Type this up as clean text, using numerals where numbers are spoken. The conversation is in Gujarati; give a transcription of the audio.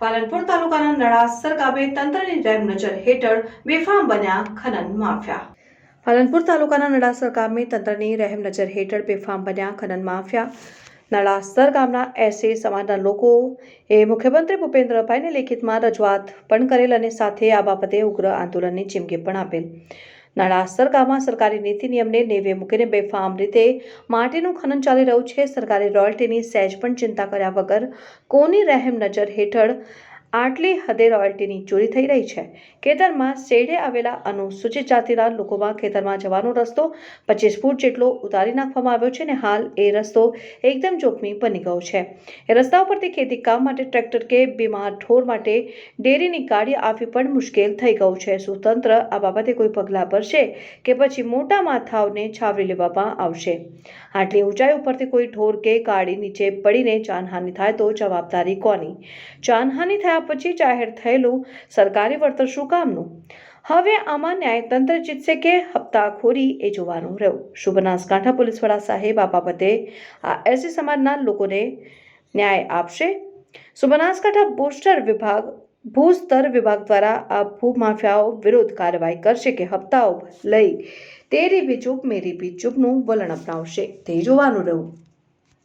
પાલનપુર તાલુકાના નળાસર ગામે તંત્રની રેમ નજર હેઠળ બેફામ બન્યા ખનન માફિયા. પાલનપુર તાલુકાના નળાસર ગામે તંત્રની રહેમ નજર હેઠળ બેફામ બન્યા ખનન માફિયા. નળાસર ગામના એસી સમાજના લોકોએ મુખ્યમંત્રી ભૂપેન્દ્રભાઈને લેખિતમાં રજૂઆત પણ કરેલ અને સાથે આ બાબતે ઉગ્ર આંદોલનની ચીમકી પણ આપેલ. નળાસર ગામમાં સરકારી નીતિ નિયમને નેવે મૂકીને બેફામ રીતે માટીનું ખનન ચાલી રહ્યું છે. સરકારી રોયલ્ટીની સહેજ પણ ચિંતા કર્યા વગર કોની રહેમ નજર હેઠળ આટલી હદે રોયલ્ટીની ચોરી થઈ રહી છે. ખેતરમાં શેડે આવેલા અનુસૂચિત જાતિના લોકોમાં ખેતરમાં જવાનો રસ્તો 25 ફૂટ જેટલો ઉતારી નાખવામાં આવ્યો છે અને હાલ એ રસ્તો એકદમ જોખમી બની ગયો છે. એ રસ્તા ઉપરથી ખેતી કામ માટે ટ્રેક્ટર કે બીમાર ઢોર માટે ડેરીની ગાડી આવવી પણ મુશ્કેલ થઈ ગયું છે. શું તંત્ર આ બાબતે કોઈ પગલાં ભરશે કે પછી મોટા માથાઓને છાવરી લેવામાં આવશે? આટલી ઊંચાઈ ઉપરથી કોઈ ઢોર કે ગાડી નીચે પડીને જાનહાનિ થાય તો જવાબદારી કોની? જાનહાનિ થયા પછી જાહેર થયેલું સરકારી વળતર શું કામનું? હવે આમાં ન્યાયતંત્ર જીતશે કે હપ્તાખોરી એ જોવાનું રહ્યું. શું બનાસકાંઠા પોલીસ વડા સાહેબ આ બાબતે આ એસી સમાજના લોકોને ન્યાય આપશે? શું બનાસકાંઠા ભૂસ્તર વિભાગ દ્વારા આ ભૂમાફિયાઓ વિરુદ્ધ કાર્યવાહી કરશે કે હપ્તાઓ લઈ તેરી ભી ચૂપ મેરી ભી ચૂપનું વલણ અપનાવશે? તે જોવાનું રહ્યું.